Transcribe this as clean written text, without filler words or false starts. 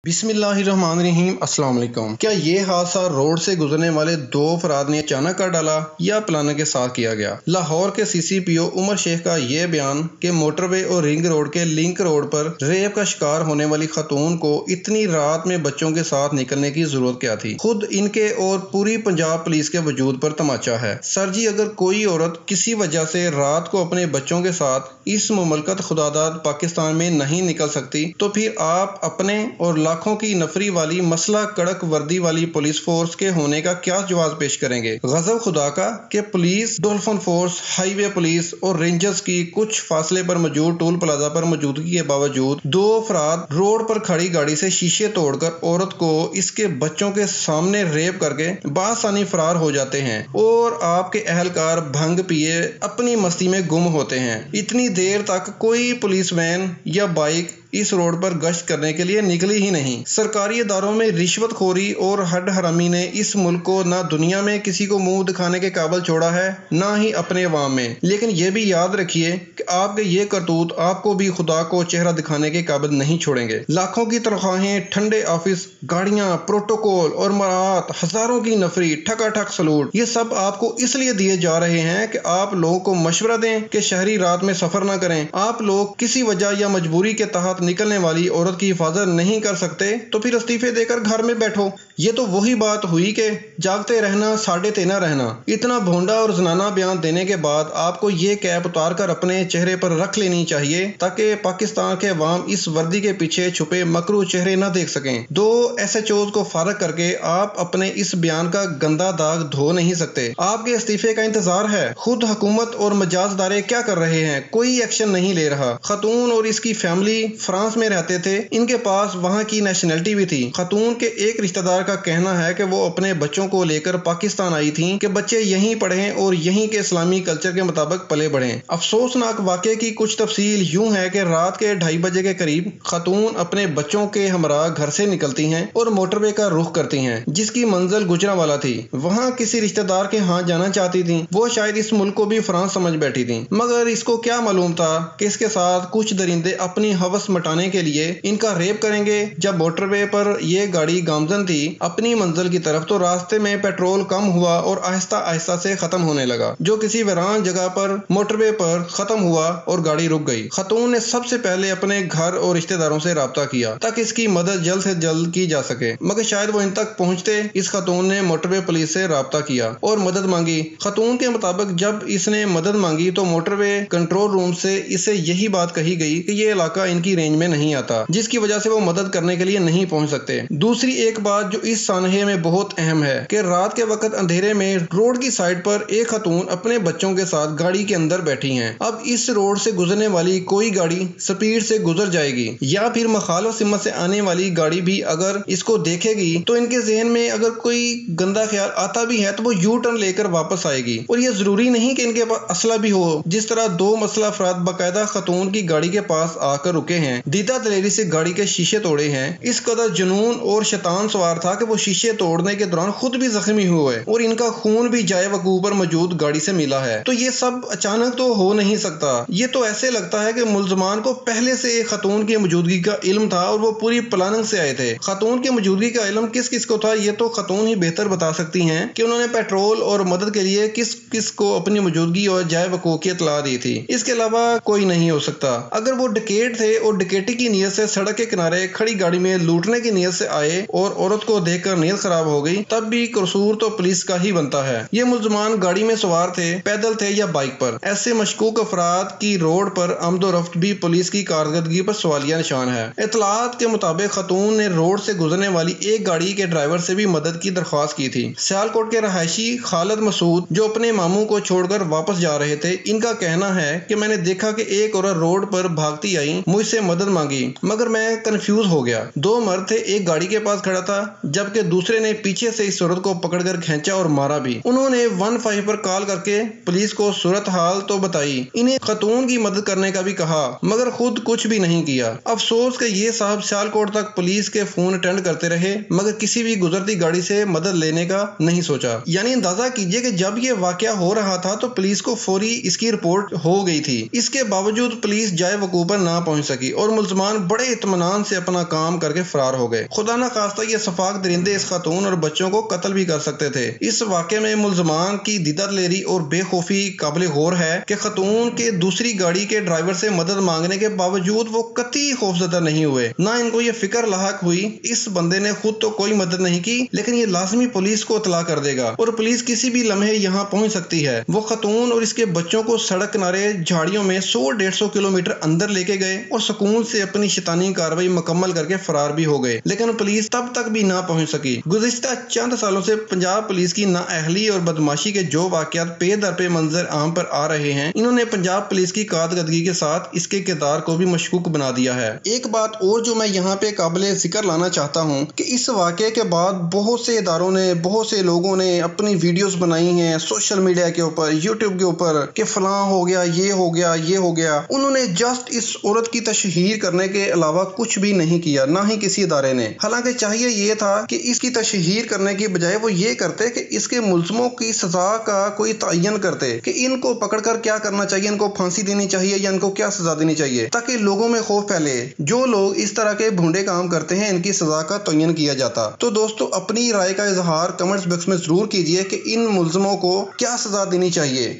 بسم اللہ الرحمن الرحیم۔ السلام علیکم۔ کیا یہ حادثہ روڈ سے گزرنے والے دو افراد نے اچانک کر ڈالا یا پلاننگ کے ساتھ کیا گیا؟ لاہور کے سی سی پی او عمر شیخ کا یہ بیان کہ موٹر وے اور رنگ روڈ کے لنک روڈ پر ریپ کا شکار ہونے والی خاتون کو اتنی رات میں بچوں کے ساتھ نکلنے کی ضرورت کیا تھی، خود ان کے اور پوری پنجاب پولیس کے وجود پر تماچا ہے۔ سر جی، اگر کوئی عورت کسی وجہ سے رات کو اپنے بچوں کے ساتھ اس مملکت خداداد پاکستان میں نہیں نکل سکتی تو پھر آپ اپنے اور لاکھوں کی نفری والی مسلح کڑک وردی والی پولیس فورس کے ہونے کا کیا جواز پیش کریں گے؟ غضب خدا کا کہ پولیس، ڈولفن فورس، ہائی وے پولیس اور رینجرز کی کچھ فاصلے پر موجود ٹول پلازا پر موجودگی کے باوجود دو افراد روڈ پر کھڑی گاڑی سے شیشے توڑ کر عورت کو اس کے بچوں کے سامنے ریپ کر کے بآسانی فرار ہو جاتے ہیں اور آپ کے اہلکار بھنگ پیے اپنی مستی میں گم ہوتے ہیں۔ اتنی دیر تک کوئی پولیس وین یا بائک اس روڈ پر گشت کرنے کے لیے نکلی ہی نہیں۔ سرکاری اداروں میں رشوت خوری اور ہڈ حرامی نے اس ملک کو نہ دنیا میں کسی کو منہ دکھانے کے قابل چھوڑا ہے، نہ ہی اپنے عوام میں۔ لیکن یہ بھی یاد رکھیے کہ آپ کے یہ کرتوت آپ کو بھی خدا کو چہرہ دکھانے کے قابل نہیں چھوڑیں گے۔ لاکھوں کی تنخواہیں، ٹھنڈے آفس، گاڑیاں، پروٹوکول اور مراعات، ہزاروں کی نفری، ٹھکا ٹھک سلوٹ، یہ سب آپ کو اس لیے دیے جا رہے ہیں کہ آپ لوگوں کو مشورہ دیں کہ شہری رات میں سفر نہ کریں۔ آپ لوگ کسی وجہ یا مجبوری کے تحت نکلنے والی عورت کی حفاظت نہیں کر سکتے تو پھر استعفے دے کر گھر میں بیٹھو۔ یہ تو وہی بات ہوئی کہ جاگتے رہنا ساڑھے تینا رہنا۔ اتنا بھونڈا اور زنانہ بیان دینے کے بعد آپ کو یہ کیپ اتار کر اپنے چہرے پر رکھ لینی چاہیے تاکہ پاکستان کے عوام اس وردی کے پیچھے چھپے مکروہ چہرے نہ دیکھ سکیں۔ دو ایس ایچ اوز کو فارغ کر کے آپ اپنے اس بیان کا گندا داغ دھو نہیں سکتے۔ آپ کے استعفے کا انتظار ہے۔ خود حکومت اور مجاز ادارے کیا کر رہے ہیں؟ کوئی ایکشن نہیں لے رہا۔ خاتون اور اس کی فیملی فرانس میں رہتے تھے، ان کے پاس وہاں کی نیشنلٹی بھی تھی۔ خاتون کے ایک رشتہ دار کا کہنا ہے کہ وہ اپنے بچوں کو لے کر پاکستان آئی تھیں کہ بچے یہیں پڑھیں اور یہیں کے اسلامی کلچر کے مطابق پلے بڑھیں۔ افسوسناک واقعے کی کچھ تفصیل یوں ہے کہ رات کے 2:30 بجے کے قریب خاتون اپنے بچوں کے ہمراہ گھر سے نکلتی ہیں اور موٹر وے کا رخ کرتی ہیں جس کی منزل گجرانوالہ تھی۔ وہاں کسی رشتہ دار کے ہاں جانا چاہتی تھیں۔ وہ شاید اس ملک کو بھی فرانس سمجھ بیٹھی تھیں، مگر اس کو کیا معلوم تھا کہ اس کے ساتھ کچھ درندے اپنی ہوس مٹانے کے لیے ان کا ریپ کریں گے۔ جب موٹر وے پر یہ گاڑی گامزن تھی اپنی منزل کی طرف تو راستے میں پیٹرول کم ہوا اور آہستہ آہستہ سے ختم ہونے لگا، جو کسی ویران جگہ پر موٹر وے پر ختم ہوا اور گاڑی رک گئی۔ خاتون نے سب سے پہلے اپنے گھر اور رشتہ داروں سے رابطہ کیا تاکہ اس کی مدد جلد سے جلد کی جا سکے، مگر شاید وہ ان تک پہنچتے اس خاتون نے موٹر وے پولیس سے رابطہ کیا اور مدد مانگی۔ خاتون کے مطابق جب اس نے مدد مانگی تو موٹر وے کنٹرول روم سے اسے یہی بات کہی گئی کہ یہ علاقہ ان کی رینج میں نہیں آتا، جس کی وجہ سے وہ مدد کرنے کے لیے نہیں پہنچ سکتے۔ دوسری ایک بات جو اس سانحے میں بہت اہم ہے کہ رات کے وقت اندھیرے میں روڈ کی سائڈ پر ایک خاتون اپنے بچوں کے ساتھ گاڑی کے اندر بیٹھی ہیں۔ اب اس روڈ سے گزرنے والی کوئی گاڑی سپیڈ سے گزر جائے گی یا پھر مخالف سمت سے آنے والی گاڑی بھی اگر اس کو دیکھے گی تو ان کے ذہن میں اگر کوئی گندا خیال آتا بھی ہے تو وہ یو ٹرن لے کر واپس آئے گی، اور یہ ضروری نہیں کہ ان کے پاس اسلحہ بھی ہو۔ جس طرح دو مسلح افراد باقاعدہ خاتون کی گاڑی کے پاس آ کر رکے ہیں، دیدہ دلیری سے گاڑی کے شیشے توڑے ہیں، اس قدر جنون اور شیطان سوار تھا کہ وہ شیشے توڑنے کے دوران خود بھی زخمی ہوئے اور ان کا خون بھی جائے وقوع پر موجود گاڑی سے ملا ہے۔ تو یہ سب اچانک تو ہو نہیں سکتا۔ یہ تو ایسے لگتا ہے کہ ملزمان کو پہلے سے ایک خاتون کی موجودگی کا علم تھا اور وہ پوری پلاننگ سے آئے تھے۔ خاتون کی موجودگی کا علم کس کس کو تھا یہ تو خاتون ہی بہتر بتا سکتی ہیں کہ انہوں نے پیٹرول اور مدد کے لیے کس کس کو اپنی موجودگی اور جائے وقوع کی اطلاع دی تھی۔ اس کے علاوہ کوئی نہیں ہو سکتا۔ اگر وہ ڈکیٹ تھے اور ڈکیٹی کی نیت سے سڑک کے کنارے کھڑی گاڑی میں لوٹنے کی نیت سے آئے اور عورت کو دیکھ کر نیت خراب ہو گئی تب بھی قصور تو پولیس کا ہی بنتا ہے۔ یہ ملزمان گاڑی میں سوار تھے، پیدل تھے یا بائک پر؟ ایسے مشکوک افراد کی روڈ پر آمد و رفت بھی پولیس کی کارکردگی پر سوالیہ نشان ہے۔ اطلاعات کے مطابق خاتون نے روڈ سے گزرنے والی ایک گاڑی کے ڈرائیور سے بھی مدد کی درخواست کی تھی۔ سیالکوٹ کے رہائشی خالد مسعود جو اپنے ماموں کو چھوڑ کر واپس جا رہے تھے، ان کا کہنا ہے کہ میں نے دیکھا کہ ایک عورت روڈ پر بھاگتی آئی، مجھ سے مدد مانگی، مگر میں کنفیوز ہو گیا۔ دو مرد تھے، ایک گاڑی کے پاس کھڑا تھا جبکہ دوسرے نے پیچھے سے اس عورت کو پکڑ کر کھینچا اور مارا بھی۔ انہوں نے 15 پر کال کر کے پولیس کو صورتحال تو بتائی، انہیں خاتون کی مدد کرنے کا بھی کہا، مگر خود کچھ بھی نہیں کیا۔ افسوس کہ یہ صاحب سیالکوٹ تک پولیس کے فون اٹینڈ کرتے رہے مگر کسی بھی گزرتی گاڑی سے مدد لینے کا نہیں سوچا۔ یعنی اندازہ کیجئے کہ جب یہ واقعہ ہو رہا تھا تو پولیس کو فوری اس کی رپورٹ ہو گئی تھی، اس کے باوجود پولیس جائے وقوع پر نہ پہنچ سکی اور ملزمان بڑے اطمینان سے اپنا کام کر کے فرار ہو گئے۔ خدا نہ خواستہ یہ شفاق درندے اس خاتون اور بچوں کو قتل بھی کر سکتے تھے۔ اس واقعے میں ملزمان کی دیدہ دلیری اور بے خوفی قابل غور ہے کہ خاتون کے دوسری گاڑی کے ڈرائیور سے مدد مانگنے کے باوجود وہ قطعی خوفزدہ نہیں ہوئے، نہ ان کو یہ فکر لاحق ہوئی اس بندے نے خود تو کوئی مدد نہیں کی لیکن یہ لازمی پولیس کو اطلاع کر دے گا اور پولیس کسی بھی لمحے یہاں پہنچ سکتی ہے۔ وہ خاتون اور اس کے بچوں کو سڑک کنارے جھاڑیوں میں 100-150 کلومیٹر اندر لے کے گئے اور سکون سے اپنی شیطانی کارروائی مکمل کر کے فرار بھی ہو گئے، لیکن پولیس تب تک بھی نہ پہنچ سکی۔ گزشتہ چند سالوں سے پنجاب پولیس کی نااہلی اور بدمعاشی کے جو واقعات پے در پہ منظر عام پر آ رہے ہیں، انہوں نے پنجاب پولیس کی کارکردگی کے ساتھ اس کے کردار کو بھی مشکوک بنا دیا ہے۔ ایک بات اور جو میں یہاں پہ قابل ذکر لانا چاہتا ہوں کہ اس واقعے کے بعد بہت سے اداروں نے، بہت سے لوگوں نے اپنی ویڈیوز بنائی ہیں سوشل میڈیا کے اوپر، یوٹیوب کے اوپر کہ فلاں ہو گیا، یہ ہو گیا، یہ ہو گیا۔ انہوں نے جسٹ اس عورت کی تشہیر کرنے کے علاوہ کچھ بھی نہیں کیا، نہ ہی کسی ادارے نے۔ حالانکہ چاہیے یہ تھا کہ اس کی تشہیر کرنے کی بجائے وہ یہ کرتے کہ اس کے ملزموں کی سزا کا کوئی تعین کرتے کہ ان کو پکڑ کر کیا کرنا چاہیے، ان کو پھانسی دینی چاہیے یا ان کو کیا سزا دینی چاہیے، تاکہ لوگوں میں خوف پھیلے۔ جو لوگ اس طرح کے بھونڈے کام کرتے ہیں ان کی سزا کا تعین کیا جاتا۔ تو دوستو اپنی رائے کا اظہار کمنٹس باکس میں ضرور کیجئے کہ ان ملزموں کو کیا سزا دینی چاہیے۔